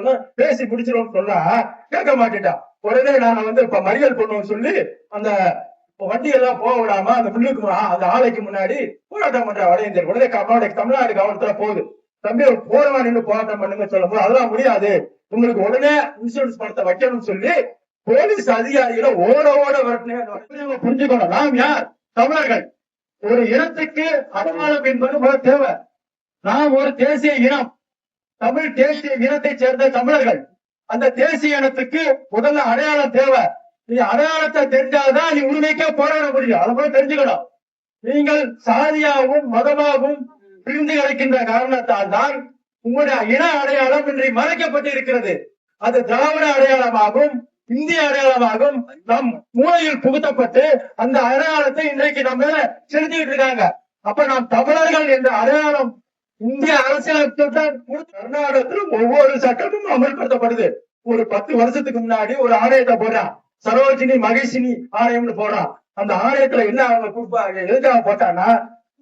பேசணும், பேசி முடிச்சிடும் சொன்னா கேட்க மாட்டேட்டான். உடனே நாங்க இப்ப மறியல் பண்ணுவோம் சொல்லி அந்த வண்டி எல்லாம் போக விடாம அந்த முன்னுக்கு அந்த ஆலைக்கு முன்னாடி போராட்டம் பண்ற வட இந்தியர். உடனே தமிழ்நாடு கவனத்துல போகுது, தம்பி போறவா நின்று போராட்டம் பண்ணுங்க சொல்லும் போது அதெல்லாம் முடியாது, உங்களுக்கு உடனே இன்சூரன்ஸ் பணத்தை வைக்கணும்னு சொல்லி போலீஸ் அதிகாரிகளை ஓட வரட்டுங்க. புரிஞ்சுக்கணும், நாம் யார்? தமிழர்கள். ஒரு இனத்துக்கு அடையாளம் என்பது தேவை. நாம் ஒரு தேசிய இனம், தமிழ் தேசிய இனத்தை சேர்ந்த தமிழர்கள். அந்த தேசிய இனத்துக்கு முதல்ல அடையாளம் தேவை. நீ அடையாளத்தை தெரிஞ்சாதான் நீ உரிமைக்கே போராட முடியும். அதை போய் தெரிஞ்சுக்கணும். நீங்கள் சாதியாகவும் மதமாகவும் பிரிந்து கிடைக்கின்ற காரணத்தால் தான் உங்களுடைய இன அடையாளம் இன்றி மறைக்கப்பட்டு இருக்கிறது. அது திராவிட அடையாளமாகும், இந்திய அடையாளமாகும் நம் மூளையில் புகுத்தப்பட்டு அந்த அடையாளத்தை இன்றைக்கு நம்ம மேல செலுத்திட்டு இருக்காங்க. அப்ப நாம் தமிழர்கள் என்ற அடையாளம் இந்திய அரசியலமைப்பில் கர்நாடகத்தில் ஒவ்வொரு சட்டமும் அமல்படுத்தப்படுது. ஒரு 10 வருஷத்துக்கு முன்னாடி ஒரு ஆணையத்தை போடுறான், சரோஜினி மகேஷினி ஆணையம்னு போடுறான். அந்த ஆணையத்துல என்ன அவங்க எதுக்காக போட்டான்னா,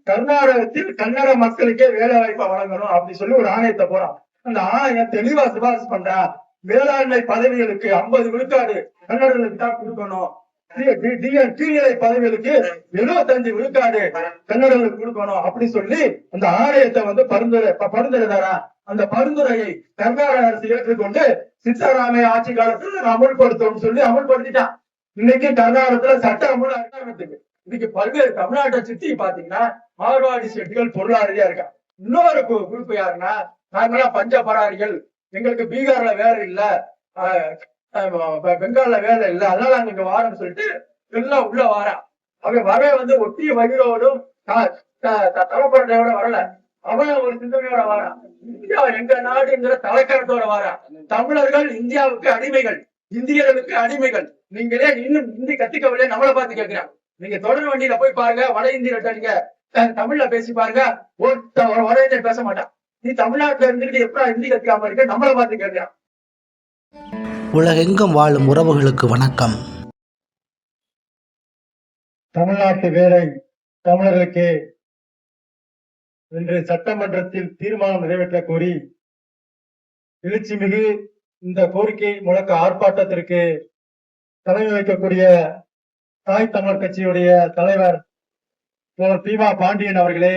கர்நாடகத்தில் கன்னட மக்களுக்கே வேலை வாய்ப்பை வழங்கணும் அப்படின்னு சொல்லி ஒரு ஆணையத்தை போறான். அந்த ஆணையம் தெளிவா சிபாரிசு பண்றான், வேளாண்மை பதவிகளுக்கு 50 விழுக்காடு கன்னடர்களுக்கு தான் கொடுக்கணும், கீழ்நிலை பதவிகளுக்கு 75 விழுக்காடு கன்னடர்களுக்கு கொடுக்கணும் அப்படி சொல்லி அந்த ஆணையத்தை பரிந்துரை அந்த பரிந்துரையை கர்நாடக அரசு ஏற்றுக்கொண்டு சித்தராமைய ஆட்சி காலத்துல அமுல்படுத்தும் சொல்லி அமுல்படுத்திட்டான். இன்னைக்கு கர்நாடகத்துல சட்ட அமுல் இன்னைக்கு பல்வேறு தமிழ்நாட்டை சுத்தி பாத்தீங்கன்னா மார்வாடி செட்டிகள் பொருளாதாரியா இருக்கா. இன்னொரு குறிப்பு யாருன்னா, நாங்கெல்லாம் பஞ்சபராரிகள், எங்களுக்கு பீகார்ல வேலை இல்ல, பெங்கால்ல வேலை இல்ல, அதனால நாங்க இங்க வாரன்னு சொல்லிட்டு எல்லாம் உள்ள வாரான். அவன் வர ஒட்டிய வயிறோடும் தலைப்படையோட வரல, அவன் ஒரு சிந்தனையோட வாரான். இந்தியா எங்க நாடுங்கிற தலைக்கணத்தோட வாரான். தமிழர்கள் இந்தியாவுக்கு அடிமைகள், இந்தியர்களுக்கு அடிமைகள். நீங்களே இன்னும் ஹிந்தி கத்துக்கவில்லை, நம்மளை பார்த்து கேட்கிறான். நீங்க தொடர் வண்டியில போய் பாருங்க, வட இந்திய நீங்க தமிழ்ல பேசி பாருங்க, வட இந்தியர் பேச மாட்டான். நீ தமிழ்நாட்டுல இருந்துட்டு எப்படா ஹிந்தி கத்துக்காம இருக்க, நம்மளை பார்த்து கேட்கிறான். உலகெங்கும் வாழும் உறவுகளுக்கு வணக்கம். தமிழ்நாட்டு வேலை தமிழர்களுக்கு இன்று சட்டமன்றத்தில் தீர்மானம் நிறைவேற்ற கோரி எழுச்சிமிகு இந்த கோரிக்கை முழக்க ஆர்ப்பாட்டத்திற்கு தலைமை வைக்கக்கூடிய தாய் தமிழர் கட்சியுடைய தலைவர் பீமா பாண்டியன் அவர்களே,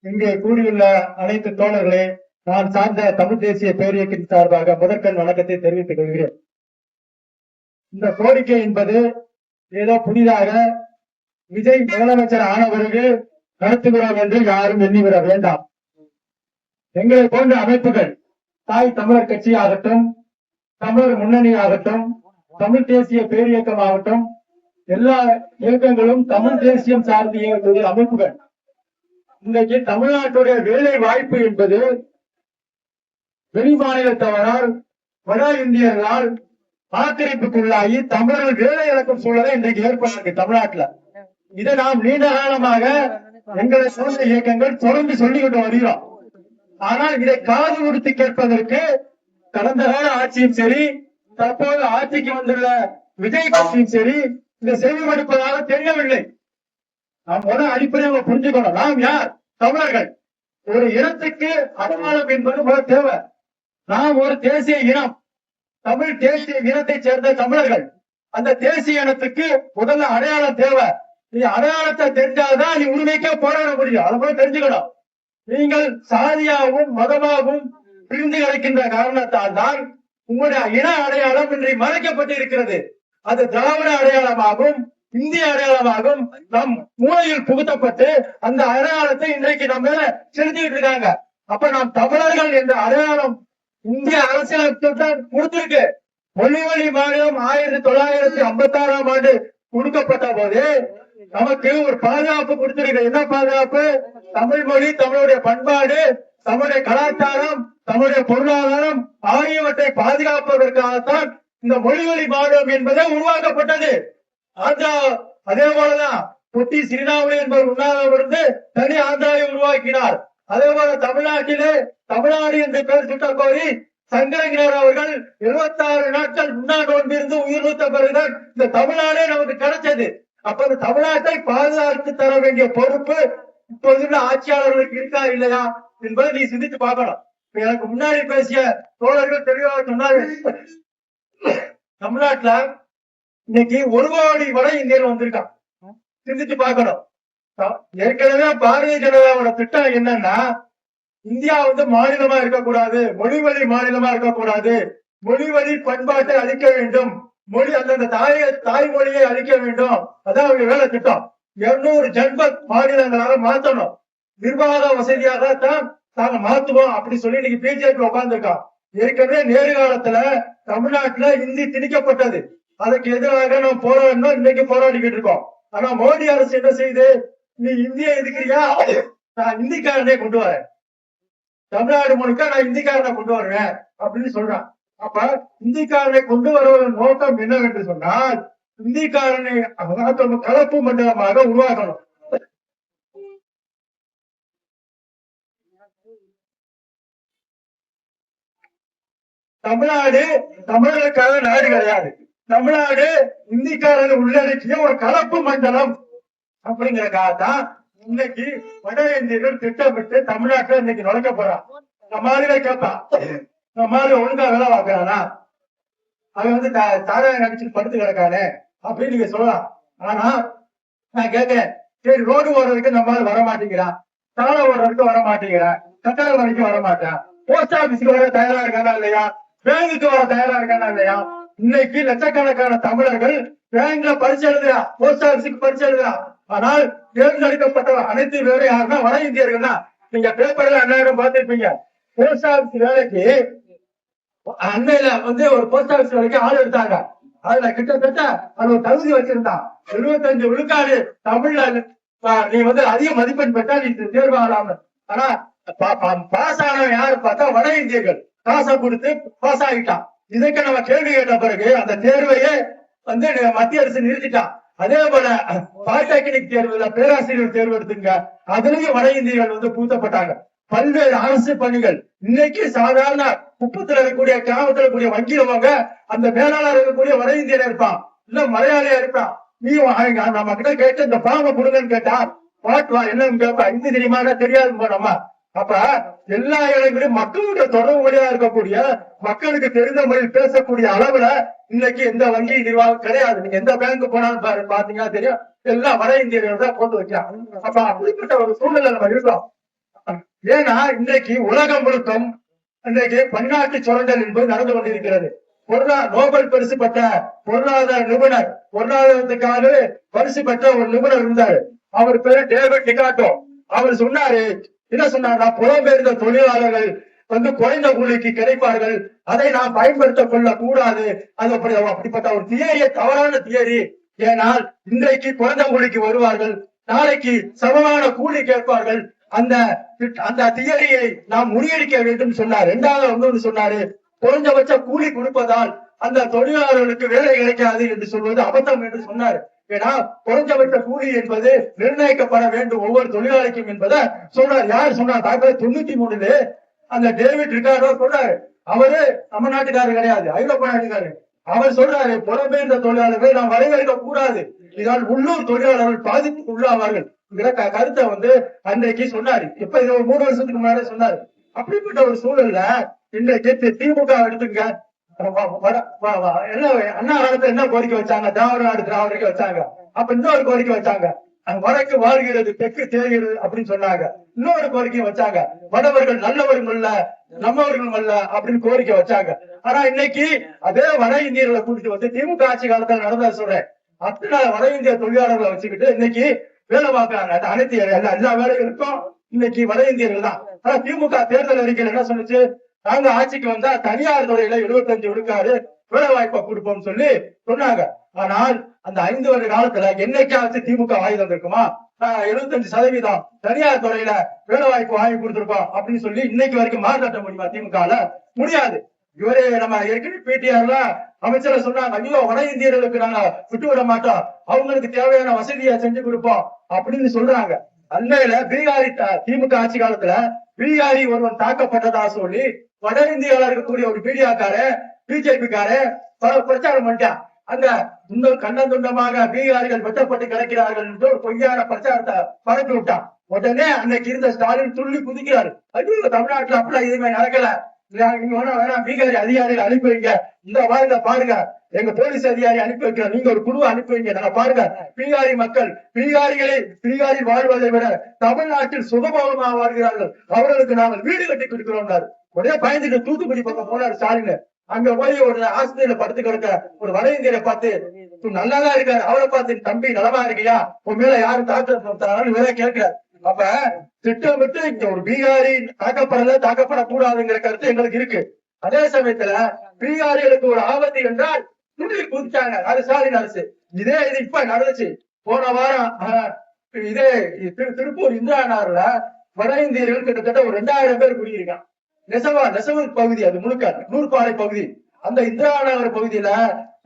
இங்கே கூடியுள்ள அனைத்து தோழர்களே, நான் சார்ந்த தமிழ் தேசிய பேரியக்கத்தின் சார்பாக முதற்கண் வணக்கத்தை தெரிவித்துக் கொள்கிறேன். இந்த கோரிக்கை என்பது ஏதோ புதிதாக விஜய் முதலமைச்சர் ஆன பிறகு நடத்துகிறோம் என்று யாரும் எண்ணிவிட வேண்டாம். எங்களை போன்ற அமைப்புகள், தாய் தமிழர் கட்சி ஆகட்டும், தமிழர் முன்னணி ஆகட்டும், தமிழ் தேசிய பேரியக்கம் ஆகட்டும், எல்லா இயக்கங்களும் தமிழ் தேசியம் சார்ந்த இயக்கக்கூடிய அமைப்புகள். இன்றைக்கு தமிழ்நாட்டுடைய வேலை வாய்ப்பு என்பது வெளி மாநிலத்தவரால் வட இந்தியர்களால் ஆக்கிரமிப்புக்குள்ளாகி தமிழர்கள் வேலை இழக்கும் சூழலை இன்றைக்கு ஏற்பட்டிருக்கு தமிழ்நாட்டுல. இதை நாம் நீண்ட காலமாக எங்களை சோழ இயக்கங்கள் தொடர்ந்து சொல்லிக்கிட்டு வருகிறோம். ஆனால் இதை காது கொடுத்து கேட்பதற்கு கடந்த கால ஆட்சியும் சரி, தற்போது ஆட்சிக்கு வந்துள்ள விஜய் கட்சியும் சரி இந்த செவி மடுப்பதாக தெரியவில்லை. நாம் முதல் அடிப்படையாக புரிஞ்சுக்கணும், நாம் யார்? தமிழர்கள். ஒரு இனத்துக்கு அடையாளம் என்பது தேவை. நாம் ஒரு தேசிய இனம், தமிழ் தேசிய இனத்தை சேர்ந்த தமிழர்கள். அந்த தேசிய இனத்துக்கு முதல்ல அடையாளம் தேவை. நீ அடையாளத்தை தெரிஞ்சாதான் நீ உரிமைக்கே போராட முடியும். அதை போய் தெரிஞ்சுக்கணும். நீங்கள் சாதியாகவும் மதமாகவும் பிரிந்து கிடைக்கின்ற காரணத்தால் தான் உங்களுடைய இன அடையாளம் இன்றி மறைக்கப்பட்டு இருக்கிறது. அது திராவிட அடையாளமாகும், இந்திய அடையாளமாகும் நம் மூளையில் புகுத்தப்பட்டு அந்த அடையாளத்தை இன்றைக்கு நம்ம மேல செலுத்திட்டு இருக்காங்க. அப்ப நாம் தமிழர்கள் என்ற அடையாளம் இந்திய அரசியலமைப்பில் தான் கொடுத்திருக்கு. மொழி வழி மாநிலம் 1956ஆம் ஆண்டு கொடுக்கப்பட்ட போது நமக்கு ஒரு பாதுகாப்பு கொடுத்திருக்கு. என்ன பாதுகாப்பு? தமிழ் மொழி, தமிழுடைய பண்பாடு, தமிழுடைய கலாச்சாரம், தமிழுடைய பொருளாதாரம் ஆகியவற்றை பாதுகாப்பதற்காகத்தான் இந்த மொழி வழி மாநிலம் என்பதே உருவாக்கப்பட்டது. ஆந்திரா அதே போலதான் பொட்டி ஸ்ரீராமுலு என்பவர் உண்ணாவிலிருந்து தனி ஆந்திராவை உருவாக்கினார். அதே போல தமிழ்நாட்டிலே தமிழ்நாடு என்று பெயர் சுட்ட கோரி சங்கரங்கினார் அவர்கள் 76 நாட்கள் உண்ணா நோன்பிருந்து உயிர் நீத்த பிறகுதான் இந்த தமிழ்நாடே நமக்கு கிடைச்சது. அப்ப இந்த தமிழ்நாட்டை பாதுகாத்து தர வேண்டிய பொறுப்பு இப்போதுள்ள ஆட்சியாளர்களுக்கு இருக்கா இல்லையா என்பதை நீ சிந்தித்து பார்க்கணும். எனக்கு முன்னாடி பேசிய தோழர்கள் தெளிவாக சொன்னார்கள். தமிழ்நாட்டுல இன்னைக்கு 1 கோடி வட இந்தியர்கள் வந்திருக்கான். சிந்திச்சு பார்க்கணும். ஏற்கனவே பாரதிய ஜனதாவோட திட்டம் என்னன்னா, இந்தியா மாநிலமா இருக்கக்கூடாது, மொழிவழி மாநிலமா இருக்கக்கூடாது, மொழிவழி பண்பாட்டை அழிக்க வேண்டும், மொழி அந்தந்த தாய்மொழியை அழிக்க வேண்டும். அதான் அவங்க வேலை திட்டம். 200 ஜன்பத் மாநிலங்களாக மாற்றணும். நிர்வாக வசதியாக தான் நாங்க மாத்துவோம் அப்படி சொல்லி இன்னைக்கு பிஜேபி உட்கார்ந்துருக்கோம். ஏற்கனவே நேரு காலத்துல தமிழ்நாட்டுல இந்தி திணிக்கப்பட்டது. அதுக்கு எதிராக நாம் போராடணும், இன்னைக்கு போராடிக்கிட்டு இருக்கோம். ஆனா மோடி அரசு என்ன செய்யுது? நீ இந்திய எதுக்குறியா, நான் இந்திக்காரனே கொண்டு வரேன், தமிழ்நாடு முழுக்க நான் இந்திக்காரனை கொண்டு வருவேன் அப்படின்னு சொல்றான். அப்ப இந்திக்காரனை கொண்டு வருவதன் நோக்கம் என்னவென்று சொன்னால், இந்திக்காரனை கலப்பு மண்டலமாக உருவாக்கணும். தமிழ்நாடு தமிழர்களுக்காக நாடு கிடையாது. தமிழ்நாடு இந்திக்காரனை உள்ளடக்கிய ஒரு கலப்பு மண்டலம் அப்படிங்கறக்காகத்தான் இன்னைக்கு வட இந்தியர்கள் திட்டமிட்டு தமிழ்நாட்டுல இன்னைக்கு நுழைக்க போறான். நம்மளால கேட்பான், நம்மளால ஒழுங்கா வேலை பார்க்கறானா, அவன் தாராயம் நடிச்சு படுத்து கிடக்கானே அப்படின்னு நீங்க சொல்லலாம். ஆனா நான் கேட்கிறேன், சரி ரோடு ஓடுறதுக்கு நம்மளால வர மாட்டேங்கிறான், சாலை ஓடுறதுக்கு வர மாட்டேங்கிறான், கட்டணம் வரைக்கும் வர மாட்டான், போஸ்ட் ஆபீஸ்க்கு வர தயாரா இருக்கானா இல்லையா, பேங்குக்கு வர தயாரா இருக்கானா இல்லையா? இன்னைக்கு லட்சக்கணக்கான தமிழர்கள் பேங்க்ல பரிசு எழுதுறா, போஸ்ட் ஆபீஸுக்கு பரிசு எழுதுறா. ஆனால் தேர்ந்தெடுக்கப்பட்ட அனைத்து வேலை யாருன்னா வட இந்தியர்கள் தான். நீங்க பேப்பர்ல அந்நேரம் பார்த்திருப்பீங்க. போஸ்ட் ஆபீஸ் வேலைக்கு அண்மையில ஒரு போஸ்ட் ஆபீஸ் வேலைக்கு ஆள் எடுத்தாங்க. அதுல கிட்டத்தட்ட அது ஒரு தகுதி வச்சிருந்தான். 75 விழுக்காடு தமிழ்ல நீ அதிக மதிப்பெண் பெற்றா நீ தேர்வாகலாம். ஆனா பாஸ் ஆனவன் யாரு பார்த்தா வட இந்தியர்கள் காசை கொடுத்து பாஸ் ஆகிட்டான். இதுக்கு நம்ம கேள்வி கேட்ட பிறகு அந்த தேர்வையே மத்திய அரசு நிறுத்திட்டான். அதே போல பாலிடெக்னிக் தேர்வுல பேராசிரியர் தேர்வு எடுத்துங்க, அதுலயும் வட இந்தியர்கள் பூத்தப்பட்டாங்க. பல்வேறு அரசு பணிகள் இன்னைக்கு சாதாரண குப்பத்துல இருக்கக்கூடிய கிராமத்துல இருக்கக்கூடிய வங்கியில அந்த மேலாளர் இருக்கக்கூடிய வட இந்தியர் இருப்பான், இல்ல மலையாளியா இருப்பான். நீ நம்ம கிட்ட கேட்டு இந்த பாம்பை கொடுங்கன்னு கேட்டா பாட்டுவா என்னன்னு கேட்பா, இந்தி தெரியுமா தெரியாது போனோமா. அப்ப எல்லா இடங்களையும் மக்களுடைய தொடர்பு வழியா இருக்கக்கூடிய மக்களுக்கு தெரிந்த முறையில் பேசக்கூடிய அளவுல இன்னைக்கு எந்த வங்கி நிர்வாகம் கிடையாது. நீங்க எந்த பேங்க் போனாலும் பாத்தீங்கன்னா தெரியும், எல்லா வட இந்தியர்கள் தான் போட்டு வைக்கலாம். அப்ப அப்படிப்பட்ட ஒரு சூழ்நிலை நம்ம இருக்கோம். ஏன்னா இன்றைக்கு உலகம் முழுக்கம் இன்றைக்கு பன்னாட்டு சுரண்டல் என்பது நடந்து கொண்டிருக்கிறது. நோபல் பரிசு பெற்ற பொருளாதார நிபுணர், பொருளாதாரத்துக்காக பரிசு பெற்ற ஒரு நிபுணர் இருந்தாரு. அவர் பேரு டேவிட் ரிகார்டோ. அவர் சொன்னாரு, என்ன சொன்னார், புலம்பெயர்ந்த தொழிலாளர்கள் குறைந்த கூலிக்கு கிடைப்பார்கள், அதை நாம் பயன்படுத்திக் கொள்ள கூடாது. அது அப்படிப்பட்ட ஒரு தியரிய தவறான தியரி. ஏனால் இன்றைக்கு குறைந்த கூலிக்கு வருவார்கள், நாளைக்கு சமமான கூலி கேட்பார்கள். அந்த தியரியை நாம் முறியடிக்க வேண்டும் சொன்னார். இரண்டாவது சொன்னாரு, குறைஞ்சபட்ச கூலி கொடுப்பதால் அந்த தொழிலாளர்களுக்கு வேலை கிடைக்காது என்று சொல்வது அபத்தம் என்று சொன்னார். ஏன்னா குறைஞ்சபட்ச கூலி என்பது நிர்ணயிக்கப்பட வேண்டும் ஒவ்வொரு தொழிலாளிக்கும் என்பதை சொன்னார். யார் சொன்னார்? 1993 அந்த டேவிட் ரிகார்டோ சொன்னாரு. அவரு நம்ம நாட்டுக்காரர் கிடையாது, ஐரோப்பிய நாட்டுக்காரர். அவர் சொல்றாரு, புலம்பெயர்ந்த தொழிலாளர்களை நாம் வரவேற்க கூடாது, இதனால் உள்ளூர் தொழிலாளர்கள் பாதிப்புக்கு உள்ளாவார்கள். கருத்தை அன்றைக்கு சொன்னாரு. இப்ப இது ஒரு 3 வருஷத்துக்கு முன்னாடி சொன்னாரு. அப்படிப்பட்ட ஒரு சூழல்ல இன்றைக்கு திமுக எடுத்துங்க, அண்ணா காலத்துல என்ன கோரிக்கை வச்சாங்க? திராவிடருக்கு வச்சாங்க. அப்ப இன்னொரு கோரிக்கை வச்சாங்க, வடக்கு வாழ்கிறது தெற்கு தேர்கிறது அப்படின்னு சொன்னாங்க. இன்னொரு கோரிக்கை வச்சாங்க, வடவர்கள் நல்லவர்கள் அல்ல நம்மவர்களும் அல்ல அப்படின்னு கோரிக்கை வச்சாங்க. ஆனா இன்னைக்கு அதே வட இந்தியர்களை கூட்டிட்டு திமுக ஆட்சி காலத்துல நடந்தா சொல்றேன், அத்தனை வட இந்திய தொழிலாளர்களை வச்சுக்கிட்டு இன்னைக்கு வேலை பார்க்கறாங்க. அனைத்து எல்லா வேலைகளுக்கும் இன்னைக்கு வட இந்தியர்கள் தான். ஆனா திமுக தேர்தல் அறிக்கையில் என்ன சொன்னுச்சு? நாங்க ஆட்சிக்கு வந்தா தனியார் துறையில 75 விழுக்காடு வேலை வாய்ப்பை கொடுப்போம் சொல்லி சொன்னாங்க. ஆனால் அந்த 5 வருட காலத்துல என்னைக்காச்சும் திமுக ஆயுதம் இருக்குமா? 75% தனியார் துறையில வேலை வாய்ப்பு வாங்கி கொடுத்திருக்கோம் அப்படின்னு சொல்லி இன்னைக்கு வரைக்கும் மாற்ற முடியுமா? திமுகல முடியாது. இவரே நம்ம ஏற்கனவே பிடிஆர்ல அமைச்சர் சொன்னாங்க, ஐயோ வட இந்தியர்களுக்கு நாங்க விட்டு விட மாட்டோம், அவங்களுக்கு தேவையான வசதியை செஞ்சு கொடுப்போம் அப்படின்னு சொல்றாங்க. அண்மையில பீகாரி திமுக ஆட்சி காலத்துல பீகாரி ஒருவன் தாக்கப்பட்டதா சொல்லி வட இந்தியால இருக்கக்கூடிய ஒரு மீடியாக்கார பிஜேபிக்கார பிரச்சாரம் பண்ணிட்டான். அங்க கண்ணந்துண்டமாக பீகாரிகள் வெட்டப்பட்டு கிடக்கிறார்கள் என்று ஒரு பொய்யான பிரச்சாரத்தை பரப்பி விட்டான். உடனே அன்னைக்கு இருந்த ஸ்டாலின் துள்ளி குதிக்கிறாரு. ஐயோ தமிழ்நாட்டுல அப்படிலாம் எதுவுமே நடக்கல, நீங்க வேணா பீகாரி அதிகாரிகள் அனுப்பி வைங்க, இந்த பாருங்க பாருங்க எங்க போலீஸ் அதிகாரி அனுப்பி வைக்கிறோம், நீங்க ஒரு குழுவை அனுப்பி வைங்க, நாங்க பாருங்க பீகாரி மக்கள் பீகாரி வாழ்வதை விட தமிழ்நாட்டில் சுகபோகமாக வாழ்கிறார்கள், அவர்களுக்கு நாங்கள் வீடு கட்டி கொடுக்கிறோம். உடனே பயந்துட்டு தூத்துக்குடி பக்கம் போனாரு ஸ்டாலின். அங்க போய் ஒரு ஆஸ்பத்திரியில படுத்து கிடக்க ஒரு வட இந்தியரை பார்த்து, நல்லாதான் இருக்காரு, அவரை பார்த்து தம்பி நலமா இருக்கியா, உன் மேல யாரும் தாக்கல் வேற கேட்கிறார். அப்ப திட்டமிட்டு இங்க ஒரு பீகாரி தாக்கப்படக்கூடாதுங்கிற கருத்து எங்களுக்கு இருக்கு. அதே சமயத்துல பீகாரிகளுக்கு ஒரு ஆபத்து என்றால் துணி குதிச்சாங்க அது ஸ்டாலின் அரசு. இது இப்ப நடந்துச்சு. போன வாரம் இதே திருப்பூர் இந்திரா நகர்ல வட இந்தியர்கள் கிட்டத்தட்ட ஒரு 2000 பேர் குடியிருக்காங்க. நெசவு பகுதி, அது முழுக்க நூற்பாலை பகுதி. அந்த இந்திரா நகர் பகுதியில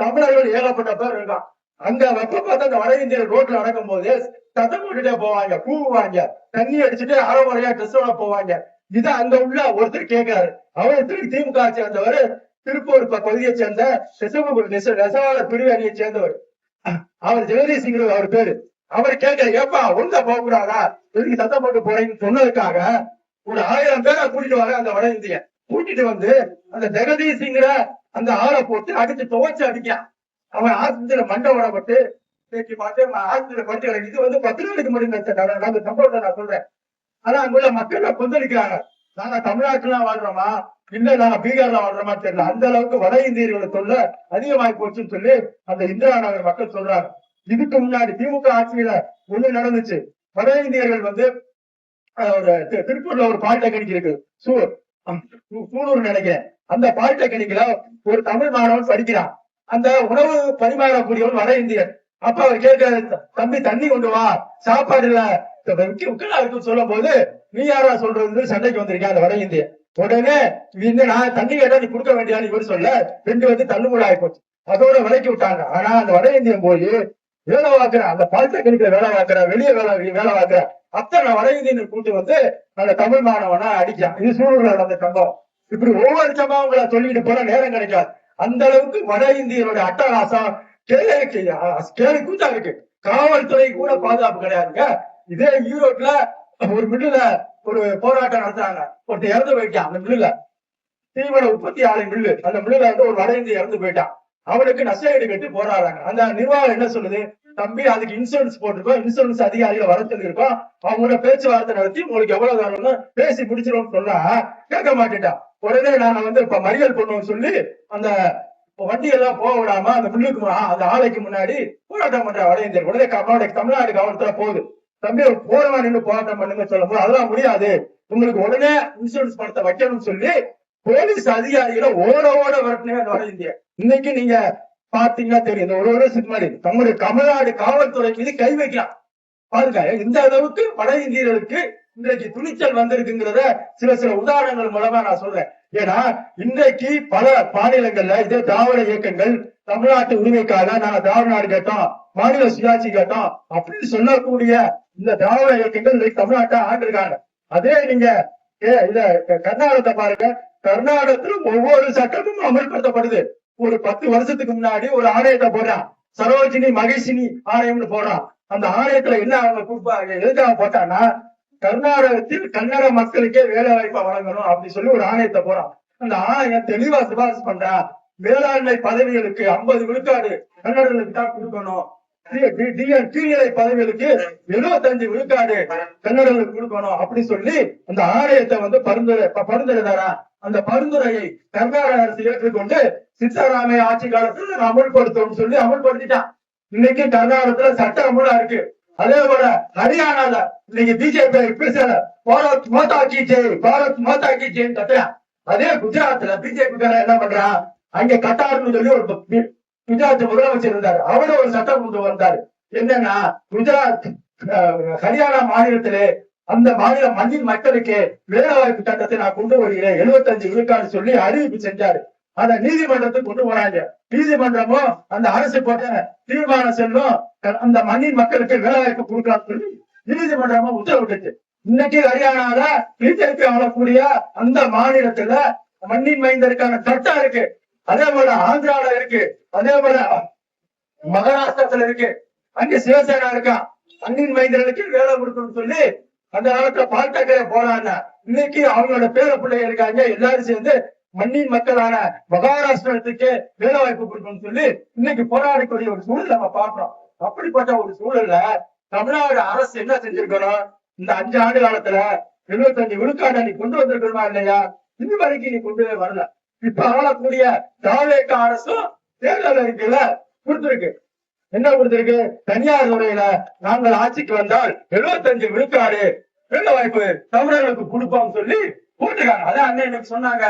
தமிழர்கள் ஏகப்பட்ட பேர் இருக்கான். அங்க வெப்ப பார்த்து அந்த வட இந்தியர் ரோட்ல நடக்கும் போது சத்தம் போட்டுட்டே போவாங்க, கூவுவாங்க, தண்ணி அடிச்சுட்டு அரைமுறையா ட்ரெஸ்ஸோட போவாங்க. இத அங்க உள்ள ஒருத்தர் கேட்கிறாரு. அவர் திமுக சேர்ந்தவர், திருப்பூர் பகுதியை சேர்ந்த நெசவாளர் பிரிவு அணியை சேர்ந்தவர். அவர் ஜெகதீஷ் அவர் பேரு. அவர் கேட்கிற, ஏப்பா ஒழுங்கா போக கூடாதா, எதுக்கு சத்தம் போட்டு போறீங்கன்னு சொன்னதுக்காக ஒரு 1000 பேரை கூட்டிட்டு வர அந்த வட இந்திய கூட்டிட்டு வந்து அந்த ஜெகதீஷ்ங்கிற அந்த ஆளை போட்டு அடிச்சு துவைச்சு அடிக்கான். அவன் ஆஸ்பத்திரியில மண்டை உடப்பட்டு ஆஸ்பத்திரியில படுத்து கிடக்கு. இது வந்து 10 நாளுக்கு முன்னாடி சம்பவத்தை நான் சொல்றேன். ஆனா அங்குள்ள மக்கள் கொந்தளிக்கிறாங்க. நாங்க தமிழ்நாட்டுல வாழ்றோமா இல்ல நாங்க பீகார்ல வாழ்றோமா தெரியல, அந்த அளவுக்கு வட இந்தியர்களை தொல்லை அதிகமாகி போச்சுன்னு சொல்லி அந்த இந்திரா நகர் மக்கள் சொல்றாங்க. இதுக்கு முன்னாடி திமுக ஆட்சியில ஒண்ணு நடந்துச்சு. வட இந்தியர்கள் வந்து திருப்பூர்ல ஒரு பாலிடெக்னிக் இருக்கு, சூலூர் நினைக்கிறேன். அந்த பாலிடெக்னிக்ல ஒரு தமிழ் மாணவன் படிக்கிறான். அந்த உணவு பரிமாறக்கூடியவன் வட இந்தியன். அப்ப அவர் கேட்கிறாரு, தம்பி தண்ணி கொண்டு வா, சாப்பாடு இல்ல இருக்குன்னு சொல்லும் போது, நீ யாரா சொல்றது சண்டைக்கு வந்திருக்கேன் அந்த வட இந்திய. உடனே நான் தண்ணி கேட்டா நீ கொடுக்க வேண்டியான்னு இவர் சொல்ல 2 வந்து தள்ளுமுறை ஆகி போச்சு. அதோட விலைக்கு விட்டாங்க. ஆனா அந்த வட இந்தியன் போய் வேலை பார்க்கிற, அந்த பாலிடெக்னிக்ல வேலை பார்க்கிற, வெளியே வேலை பார்க்கிற அத்தனை வட இந்தியனை கூட்டு வந்து அந்த தமிழ் மாணவனா அடிக்கான். இது சூழல் நடந்த சம்பவம். இப்படி ஒவ்வொரு சம்பவங்களை சொல்லிட்டு போற நேரம் கிடைக்காது. அந்த அளவுக்கு வட இந்தியனோட அட்டகாசம் கேள்வி கூத்தா இருக்கு. காவல்துறை கூட பாதுகாப்பு கிடையாதுங்க. இதே ஈரோட்ல ஒரு மில்லுல ஒரு போராட்டம் நடத்துறாங்க, ஒருத்தர் இறந்து போயிட்டான். அந்த மில்லுல தீவன உற்பத்தி ஆலை மில்லு, அந்த மில்லுல வந்து ஒரு வட இந்திய இறந்து போயிட்டான். அவனுக்கு நஷ்டஈடு கட்டி போராடுறாங்க. அந்த நிர்வாகம் என்ன சொல்லுது, தம்பி அதுக்கு இன்சூரன்ஸ் போட்டிருக்கோம், இன்சூரன்ஸ் அதிகாரிகள் வர சொல்லியிருக்கோம், அவங்களோட பேச்சுவார்த்தை நடத்தி உங்களுக்கு எவ்வளவு வேணும்னு பேசி முடிச்சிடும் சொன்னா கேட்க மாட்டேன்டா. உடனே நாங்க வந்து இப்ப மறியல் பண்ணுவோம் சொல்லி அந்த வண்டியெல்லாம் போக விடாம அந்த மில்லுக்கு அந்த ஆலைக்கு முன்னாடி போராட்டம் பண்ற வட இந்தியர். உடனே தமிழ்நாடு கவனத்துல போகுது, தம்பி போறவா நின்று போராட்டம் பண்ணுங்க சொல்லும் போது அதெல்லாம் முடியாது, உங்களுக்கு உடனே இன்சூரன்ஸ் பணத்தை வைக்கணும்னு சொல்லி போலீஸ் அதிகாரிகளை ஓட விரட்டினே வட இந்திய. இன்னைக்கு நீங்க பாத்தீங்கன்னா தெரியும், இந்த ஒரு வருஷத்துக்கு முன்னாடி நம்முடைய தமிழ்நாடு காவல்துறை மீது கை வைக்கலாம் பாருங்க. இந்த அளவுக்கு வட இந்தியர்களுக்கு இன்றைக்கு துணிச்சல் வந்திருக்குங்கிறத சில உதாரணங்கள் மூலமா நான் சொல்றேன். ஏன்னா இன்றைக்கு பல மாநிலங்கள்ல இதே திராவிட இயக்கங்கள் தமிழ்நாட்டு உரிமைக்காக நாங்க திராவிட நாடு கேட்டோம், மாநில சுயாட்சி கேட்டோம் அப்படின்னு சொல்லக்கூடிய இந்த திராவிட இயக்கங்கள் இன்னைக்கு தமிழ்நாட்டை ஆண்டிருக்காங்க. அதே நீங்க இத கர்நாடகத்தை பாருங்க, கர்நாடகத்துல ஒவ்வொரு சட்டமும் அமல்படுத்தப்படுது. ஒரு 10 வருஷத்துக்கு முன்னாடி ஒரு ஆணையத்தை போடுறான், சரோஜினி மகேஷினி ஆணையம்னு போடுறான். அந்த ஆணையத்துல என்ன அவங்க எதுக்காக போட்டான்னா, கர்நாடகத்தில் கன்னட மக்களுக்கே வேலை வாய்ப்பை வழங்கணும் அப்படின்னு சொல்லி ஒரு ஆணையத்தை போறான். அந்த ஆணையம் தெளிவா சிபாரிசு பண்றான், வேளாண்மை பதவிகளுக்கு 50 விழுக்காடு கன்னடர்களுக்கு தான் கொடுக்கணும், கீழ்நிலை பதவிகளுக்கு 75 விழுக்காடு கன்னடர்களுக்கு கொடுக்கணும் அப்படி சொல்லி அந்த ஆணையத்தை வந்து பரிந்துரை. அந்த பரிந்துரையை கர்நாடக அரசு ஏற்றுக்கொண்டு சித்தராமையா ஆட்சி காலத்துல அமல்படுத்தும் சொல்லி அமல்படுத்திட்டான். இன்னைக்கு கர்நாடகத்துல சட்டம் அமலா இருக்கு. அதே போல ஹரியானால இன்னைக்கு பிஜேபி பேசல, பாரத் மாதா கி ஜெய், பாரத் மாதா கி ஜெய் கத்துறான். அதே குஜராத்ல பிஜேபி என்ன பண்றான், அங்க கட்டார்னு சொல்லி ஒரு குஜராத் முதலமைச்சர் இருந்தாரு, அவரும் ஒரு சட்டம் கொண்டு வந்தாரு. என்னன்னா குஜராத் ஹரியானா மாநிலத்திலே அந்த மாநில மண்ணின் மக்களுக்கு வேலை வாய்ப்பு சட்டத்தை நான் கொண்டு வருகிறேன் 75 விழுக்காடு சொல்லி அறிவிப்பு செஞ்சாரு. அத நீதிமன்றத்துக்கு கொண்டு போறாங்க. நீதிமன்றமும் அந்த அரசு போட்ட தீர்மானம் செல்லும், அந்த மண்ணின் மக்களுக்கு வேலை வாய்ப்பு கொடுக்கலாம்னு சொல்லி நீதிமன்றமும் உத்தரவிட்டுச்சு. இன்னைக்கு ஹரியானால பிஜேபி ஆளக்கூடிய அந்த மாநிலத்துல மண்ணின் மைந்தருக்கான சட்டம் இருக்கு. அதே போல ஆந்திரால இருக்கு, அதே போல மகாராஷ்டிரத்துல இருக்கு, அங்க சிவசேனா இருக்கா, மண்ணின் மைந்தர்களுக்கு வேலை கொடுக்கணும்னு சொல்லி அந்த காலத்துல பால் தாக்கரே போறான்னா இன்னைக்கு அவங்களோட பேர பிள்ளைங்க இருக்காங்க, எல்லாரும் சேர்ந்து மண்ணின் மக்களான மகாராஷ்டிரத்துக்கு வேலை வாய்ப்பு கொடுக்கணும்னு சொல்லி இன்னைக்கு போராடக்கூடிய ஒரு சூழல் நம்ம பார்க்கிறோம். அப்படிப்பட்ட ஒரு சூழல்ல தமிழ்நாடு அரசு என்ன செஞ்சிருக்கணும்? இந்த 5 ஆண்டு காலத்துல 75 விழுக்காடு நீ கொண்டு வந்திருக்கணுமா இல்லையா? இது வரைக்கும் நீ கொண்டு வரல. இப்ப ஆளக்கூடிய தாவேக அரசும் தேர்தல் அறிக்கையில கொடுத்திருக்கு. என்ன கொடுத்திருக்கு? தனியார் துறையில நாங்கள் ஆட்சிக்கு வந்தால் 75 விழுக்காடு வேலை வாய்ப்பு தமிழர்களுக்கு கொடுப்போம் சொல்லி போட்டுருக்காங்க. அதான் அண்ணன் எனக்கு சொன்னாங்க,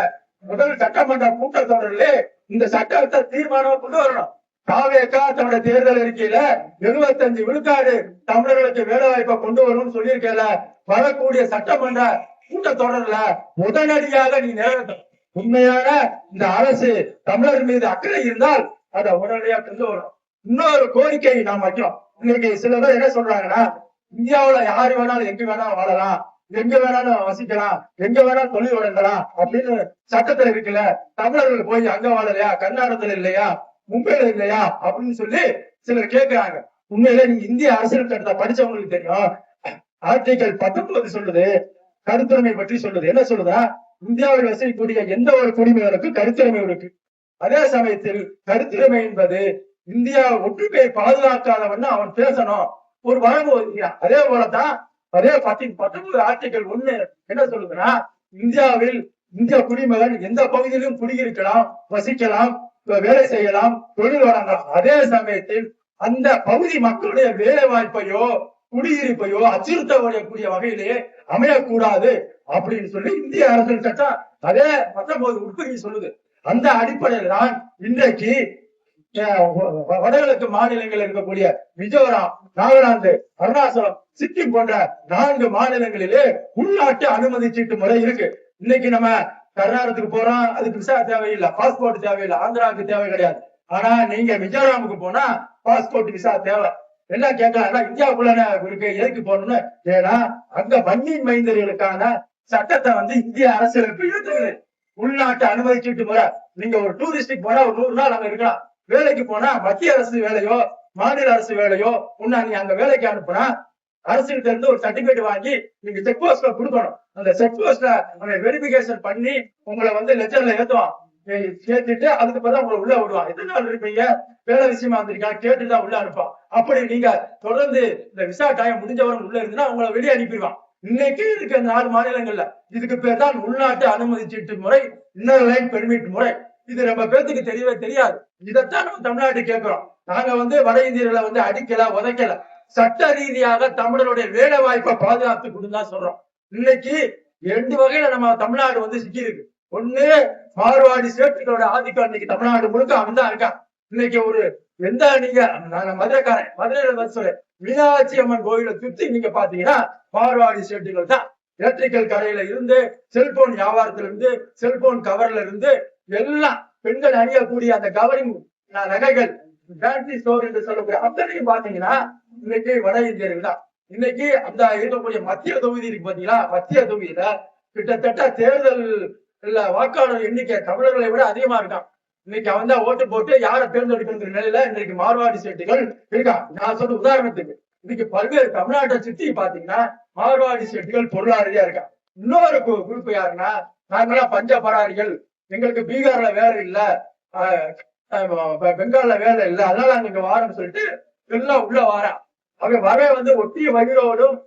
முதல் சட்டமன்ற கூட்டத்தொடரிலே இந்த சட்டத்தை தீர்மானம் கொண்டு வரணும். தாவேக தன்னோட தேர்தல் அறிக்கையில 75 விழுக்காடு தமிழர்களுக்கு வேலை வாய்ப்பை கொண்டு வரணும்னு சொல்லியிருக்கல. வரக்கூடிய சட்டமன்ற கூட்டத்தொடர்ல உடனடியாக நீ நிறைவேற்றணும். உண்மையான இந்த அரசு தமிழர் மீது அக்கறை இருந்தால் அதை உடனடியாக கொண்டு வரும். இன்னொரு கோரிக்கை நாம் வைக்கிறோம். இன்னைக்கு சில பேர் என்ன சொல்றாங்கன்னா, இந்தியாவுல யாரு வேணாலும் எங்க வேணாலும் வாழலாம், எங்க வேணாலும் வசிக்கலாம், எங்க வேணாலும் தொழில் வழங்கலாம் அப்படின்னு சட்டத்துல இருக்குல்ல, தமிழர்கள் போய் அங்க வாழலையா, கர்நாடகத்துல இல்லையா, மும்பைல இல்லையா அப்படின்னு சொல்லி சிலர் கேட்கிறாங்க. உண்மையில நீங்க இந்திய அரசியல் சட்டத்தை படிச்சவங்களுக்கு தெரியும். ஆர்டிகல் 19 சொல்லுது, கருத்துரிமை பற்றி சொல்லுது. என்ன சொல்லுதா? இந்தியாவில் வசிக்கக்கூடிய எந்த ஒரு குடிமகனுக்கும் கருத்துரிமை இருக்கு. அதே சமயத்தில் கருத்துரிமை என்பது இந்தியா ஒற்றுமையை பாதுகாக்காதவன் அவன் பேசணும், ஒரு வரம்பு ஒதுக்கிறான். அதே போலதான் அதே 19 ஆர்டிகல் 1 என்ன சொல்லுதுன்னா, இந்தியாவில் இந்திய குடிமகன் எந்த பகுதியிலும் குடியிருக்கலாம், வசிக்கலாம், வேலை செய்யலாம், தொழில் வழங்கலாம். அதே சமயத்தில் அந்த பகுதி மக்களுடைய வேலை வாய்ப்பையோ குடியிருப்பையோ அச்சுறுத்தக்கூடிய வகையிலேயே அமையக்கூடாது அப்படின்னு சொல்லி இந்திய அரசியல் சட்டம் அதே 19 உட்பிரிவு சொல்லுது. அந்த அடிப்படையில் தான் இன்றைக்கு வடகிழக்கு மாநிலங்களில் இருக்கக்கூடிய மிசோரம், நாகாலாந்து, அருணாச்சலம், சிக்கிம் போன்ற 4 மாநிலங்களிலே உள்நாட்டு அனுமதி சீட்டு முறை இருக்கு. இன்னைக்கு நம்ம கர்நாடகத்துக்கு போறோம், அதுக்கு விசா தேவையில்லை, பாஸ்போர்ட் தேவையில்லை, ஆந்திராவுக்கு தேவை கிடையாது. ஆனா நீங்க மிசோராமுக்கு போனா பாஸ்போர்ட் விசா தேவை. எல்லாம் கேட்கலாம், இந்தியாவுக்குள்ள இருக்கு, எதுக்கு போகணும்னு. ஏன்னா அங்க மண்ணின் மைந்தர்களுக்கான சட்டத்தை இந்திய அரசியலமைப்பு இருக்குது. உள்நாட்டு அனுமதி சீட்டு முறை. நீங்க ஒரு டூரிஸ்டுக்கு போனா ஒரு 100 நாள் அங்க இருக்கலாம். வேலைக்கு போனா மத்திய அரசு வேலையோ மாநில அரசு வேலையோ உன்ன நீ அங்க வேலைக்கு அனுப்புனா அரசுகிட்ட இருந்து ஒரு சர்டிபிகேட் வாங்கி நீங்க செக் போஸ்ட்ல கொடுக்கணும். அந்த செக் போஸ்ட்ல வெரிபிகேஷன் பண்ணி உங்களை லெட்டர்ல ஏத்துவான். கேட்டுட்டு அதுக்கு பிறகு உங்களை உள்ள விடுவான். எத்தனை நாள் இருப்பீங்க, வேலை விஷயமா வந்திருக்கா கேட்டுதான் உள்ள அனுப்பான். அப்படி நீங்க தொடர்ந்து இந்த விசா டைம் முடிஞ்சவரும் உள்ள இருந்துன்னா உங்களை வெளியே அனுப்பிடுவான். இன்னைக்கு இருக்கு அந்த 4 மாநிலங்கள்ல. இதுக்கு பேர் தான் உள்நாட்டு அனுமதி சீட்டு முறை, இன்னர் லைன் பெர்மிட் முறை. இது நம்ம பேருக்கு தெரியவே தெரியாது. இதைத்தான் நம்ம தமிழ்நாட்டு கேட்கிறோம். நாங்க வட இந்தியர்களை அடிக்கல உதைக்கல, சட்ட ரீதியாக தமிழருடைய வேலை வாய்ப்பை பாதுகாத்து கொடுத்தா சொல்றோம். இன்னைக்கு 2 வகையில நம்ம தமிழ்நாடு சிக்கி இருக்கு. ஒண்ணு, மார்வாடி சேட்டுகளோட ஆதிக்கம் இன்னைக்கு தமிழ்நாடு முழுக்க அவன் தான் இருக்கான். இன்னைக்கு ஒரு எந்த நீங்க மதுரைக்காரன், மதுரையில சொல்றேன், மீனாட்சி அம்மன் கோயிலை சுத்தி நீங்க பாத்தீங்கன்னா மார்வாடி சேட்டுகள் தான். எலக்ட்ரிக்கல் கடையில இருந்து, செல்போன் வியாபாரத்துல இருந்து, செல்போன் கவர்ல இருந்து எல்லாம் பெண்கள் அணியக்கூடிய அந்த கவரிங் நகைகள், ஃபேன்சி ஸ்டோர் என்று சொல்லக்கூடிய அத்தனையும் பாத்தீங்கன்னா இன்னைக்கு வட இந்தியர்கள் தான். இன்னைக்கு அந்த இருக்கக்கூடிய மத்திய தொகுதி இருக்கு பாத்தீங்களா, மத்திய தொகுதியில கிட்டத்தட்ட தேர்தல் வாக்காளர் எண்ணிக்கை தமிழர்களை விட அதிகமா இருக்கான். இன்னைக்கு அவன் தான் ஓட்டு போட்டு யாரை தேர்ந்தெடுக்கிற நிலையில இன்னைக்கு மார்வாடி சேட்டுகள் இருக்கான். நான் சொல்ற உதாரணத்துக்கு இன்னைக்கு பல்வேறு தமிழ்நாட்டை சுத்தி பாத்தீங்கன்னா மார்வாடி சேட்டுகள் பொருளாதாரியா இருக்கான். இன்னொரு குறிப்பு யாருன்னா, நாங்கெல்லாம் பஞ்ச பராரிகள், எங்களுக்கு பீகார்ல வேலை இல்ல, பெங்கால்ல வேலை இல்ல, அதனால நாங்க இங்க வாரம்னு சொல்லிட்டு எல்லாம் உள்ள வாரான். அவன் வர ஒட்டிய வயிறோடும்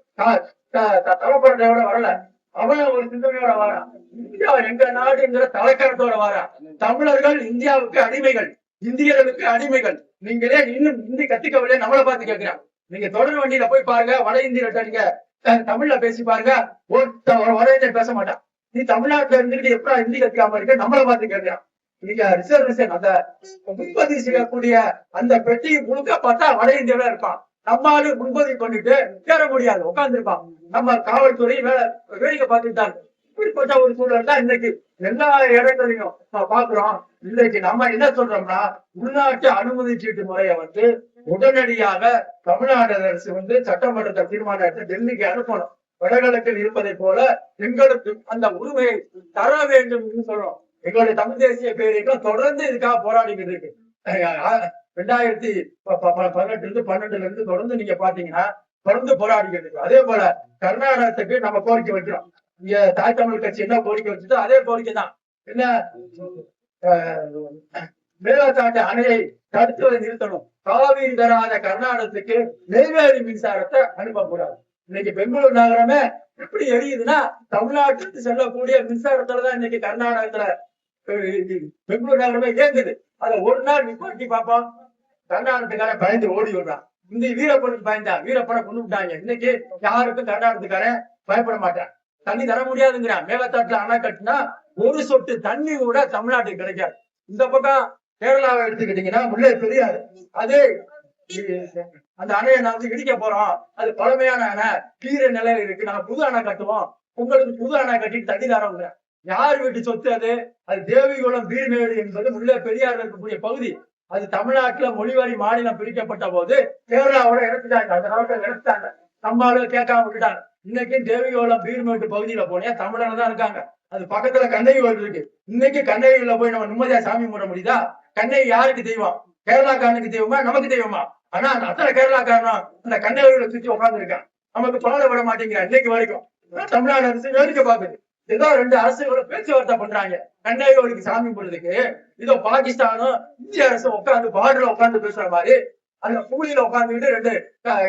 தலைப்படையோட வரல, அவன் ஒரு சிந்தனையோட வாரான். இந்தியா எங்க நாடுங்கிற தலைக்கணத்தோட வாரான். தமிழர்கள் இந்தியாவுக்கு அடிமைகள், இந்தியர்களுக்கு அடிமைகள். நீங்களே இன்னும் ஹிந்தி கத்துக்கவில்லை, நம்மளை பார்த்து கேட்கிறான். நீங்க தொடர் வண்டியில போய் பாருங்க, வட இந்தியர்கிட்ட நீங்க தமிழ்ல பேசி பாருங்க, வட இந்தியர் பேச மாட்டான். நீ தமிழ்நாட்டுல இருந்துட்டு எப்படா ஹிந்தி கத்துக்காம இருக்க, நம்மளை பார்த்து கேட்கிறான். நீங்க ரிசர்வேஷன் அந்த முன்பதிவு செய்யக்கூடிய அந்த பெட்டி முழுக்க பார்த்தா வட இந்தியாவில இருப்பான். நம்மால முன்பதிவு பண்ணிட்டு சேர முடியாது, உட்கார்ந்து இருப்பான். நம்ம காவல்துறை வேடிக்கை பார்த்துட்டாங்க. இப்படிப்பட்ட ஒரு சூழல் தான் இன்னைக்கு எல்லா இடங்களையும் பாக்குறோம். இன்னைக்கு நம்ம என்ன சொல்றோம்னா, உள்நாட்டு அனுமதி சீட்டு முறையை உடனடியாக தமிழ்நாடு அரசு சட்டமன்றத்தை தீர்மானம் எடுத்து டெல்லிக்கு அனுப்பணும். வடகிழக்கில் இருப்பதை போல எங்களுக்கு அந்த உரிமையை தர வேண்டும் என்று சொல்றோம். எங்களுடைய தமிழ் தேசிய பேரியக்கம் தொடர்ந்து இதுக்காக போராடிக்கிட்டு இருக்கு. 2018 இருந்து 12 தொடர்ந்து நீங்க பாத்தீங்கன்னா தொடர்ந்து போராடிக்கிட்டு இருக்கோம். அதே போல கர்நாடகத்துக்கு நம்ம கோரிக்கை வைக்கிறோம். இங்க தாய் தமிழ் கட்சி என்ன கோரிக்கை வச்சுட்டோ அதே கோரிக்கை தான். என்ன மேகதாட்டு அணையை தடுத்துவதை நிறுத்தணும். காவிரி தராத கர்நாடகத்துக்கு நெய்வேலி மின்சாரத்தை அனுப்பக்கூடாது. இன்னைக்கு பெங்களூர் நகரமே எப்படி எரியுதுன்னா தமிழ்நாட்டுக்கு செல்லக்கூடிய மின்சாரத்துலதான் இன்னைக்கு கர்நாடகத்துல பெங்களூர் நகரமே இயங்குது. அதை ஒரு நாள் நிப்பாட்டி பார்ப்போம். கர்நாடகத்துக்கார பயந்து ஓடி விடுறான். இந்த வீரப்பனுக்கு பயந்தா வீரப்பனை கொண்டு விட்டாங்க. இன்னைக்கு யாருக்கும் கர்நாடகத்துக்காரன் பயப்பட மாட்டான். தண்ணி தர முடியாதுங்கிறான். மேகதாட்டுல அணை கட்டினா ஒரு சொட்டு தண்ணி கூட தமிழ்நாட்டுக்கு கிடைக்காது. இந்த பக்கம் கேரளாவை எடுத்துக்கிட்டீங்கன்னா முல்லை பெரியாறு, அது அந்த அணையை நான் வந்து இடிக்க போறோம், அது பழமையான அணை, கீரை நிலையில இருக்கு, நாங்க புது அணை கட்டுவோம், உங்களுக்கு புது அணை கட்டிட்டு தண்ணி தரோங்க. யார் வீட்டு சொத்து அது? அது தேவிகுளம் பீர்மேடு என்பது முல்லை பெரியாறு இருக்கக்கூடிய பகுதி. அது தமிழ்நாட்டுல மொழிவாரி மாநிலம் பிரிக்கப்பட்ட போது கேரளாவோட எடுத்துட்டாங்க. அந்த காலத்துல எடுத்துட்டாங்க. நம்மளால கேட்காம விட்டுட்டாங்க. இன்னைக்கு தேவிகுளம் பீர்மேட்டு பகுதியில போனே தமிழர்கள் தான் இருக்காங்க. அது பக்கத்துல கண்ணகி கோயில் இருக்கு. இன்னைக்கு கண்ணகியில போய் நம்ம நிம்மதியா சாமி கும்பிட முடியுதா? கண்ணகி யாருக்கு தெய்வம்? கேரளாக்காரனுக்கு தெய்வமா, நமக்கு தெய்வமா? ஆனா அத்தனை கேரளாக்காரனும் அந்த கண்ணகியில சுத்தி உட்கார்ந்து இருக்கான். நமக்கு பாட விட மாட்டேங்கிறான். இன்னைக்கு வரைக்கும் தமிழ்நாடு அரசு வேடிக்கை பார்க்குது. ஏதோ ரெண்டு அரசுகளும் பேச்சுவார்த்தை பண்றாங்க கண்ணகி கோயிலுக்கு சாமி கும்பிடுறதுக்கு. இதோ பாகிஸ்தானும் இந்திய அரசு உட்காந்து பார்டர்ல உட்காந்து பேசுற மாதிரி அந்த கூலியில உட்காந்துக்கிட்டு ரெண்டு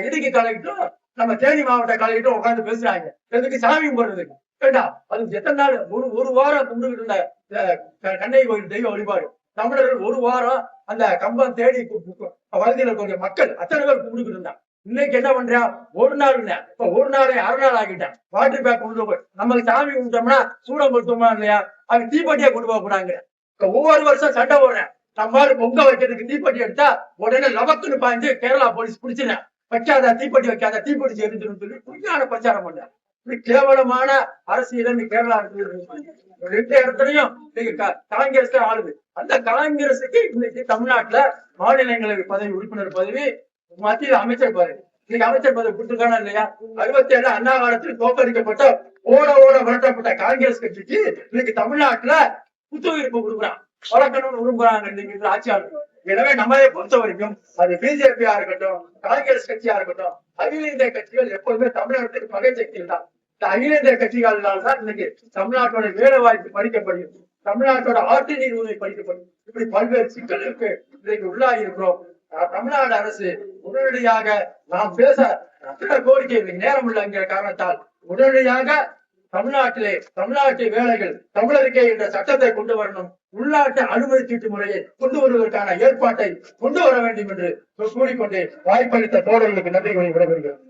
இடுக்கி கலெக்டரும் நம்ம தேனி மாவட்ட கலெக்டரும் உட்காந்து பேசுறாங்க. எதுக்கு? சாமி கும்பிடுறதுக்கு. கேட்டா அது எத்தனை நாள்? ஒரு வாரம் கும்பிட்டுக்கிட்டு இருந்த கண்ணகி கோயில் தெய்வ வழிபாடு தமிழர்கள் ஒரு வாரம் அந்த கம்பம் தேடி பகுதியில் இருக்கக்கூடிய மக்கள் அத்தனை பேர் கும்பிட்டுக்கிட்டு இருந்தாங்க. இன்னைக்கு என்ன பண்றான்? ஒரு நாள் இப்ப ஒரு நாளே அரை நாள் ஆகிட்டான். வாட்டர் பேக் கொண்டு போய் நமக்கு சாமி கும்பிட்டோம்னா சூடம் கொடுத்தோமா இல்லையா? அவங்க தீப்பெட்டியா கொண்டு போக கூடாங்க. ஒவ்வொரு வருஷம் சண்டை போடுறேன். நம்ம பொங்க வைக்கிறதுக்கு தீப்பெட்டி எடுத்தா உடனே லவக்குன்னு பாய்ந்து கேரளா போலீஸ் பிடிச்சிடறேன். வைக்காத தீப்பெட்டி, வைக்காத தீப்பெட்டி எரிஞ்சுன்னு சொல்லி புரியான பிரச்சாரம் பண்றேன். இப்படி கேவலமான அரசியல் கேரளா ரெண்டு இடத்துலயும் காங்கிரஸ் ஆளுது. அந்த காங்கிரஸுக்கு இன்னைக்கு தமிழ்நாட்டுல மாநிலங்களவை பதவி, உறுப்பினர் பதவி, மத்திய அமைச்சர் பதவி. இன்னைக்கு அமைச்சர் பதவி கொடுத்துருக்கானா இல்லையா? 67 அண்ணா காலத்தில் தோற்கடிக்கப்பட்ட ஓட விரட்டப்பட்ட காங்கிரஸ் கட்சிக்கு இன்னைக்கு தமிழ்நாட்டுல புத்துயிர்ப்பு கொடுக்குறான், வளர்க்கணும்னு விரும்புறாங்க இன்னைக்கு ஆட்சியாளர்கள். எனவே நம்மளை பொறுத்த வரைக்கும் அது பிஜேபியா இருக்கட்டும், காங்கிரஸ் கட்சியா இருக்கட்டும், அகில இந்திய கட்சிகள் எப்போதுமே தமிழகத்துக்கு பகை சக்தியில் தான். இந்த அகில இந்திய கட்சிகளால்தான் இன்னைக்கு தமிழ்நாட்டோட வேலை வாய்ப்பு பறிக்கப்படுது, தமிழ்நாட்டோட ஆற்று நீர் உரிமை பறிக்கப்படுது. இப்படி பல்வேறு சிக்கலுக்கு இன்றைக்கு உள்ளாகி இருக்கிறோம். தமிழ்நாடு அரசு உடனடியாக நாம் பேச கோரிக்கை நேரம் இல்லைங்கிற காரணத்தால் உடனடியாக தமிழ்நாட்டு வேலைகள் தமிழருக்கே என்ற சட்டத்தை கொண்டு வரணும், உள்நாட்டு அனுமதி சீட்டு முறையை கொண்டு வருவதற்கான ஏற்பாட்டை கொண்டு வர வேண்டும் என்று கூறிக்கொண்டு வாய்ப்பளித்த தோழர்களுக்கு நன்றி விடைபெறுகிறேன்.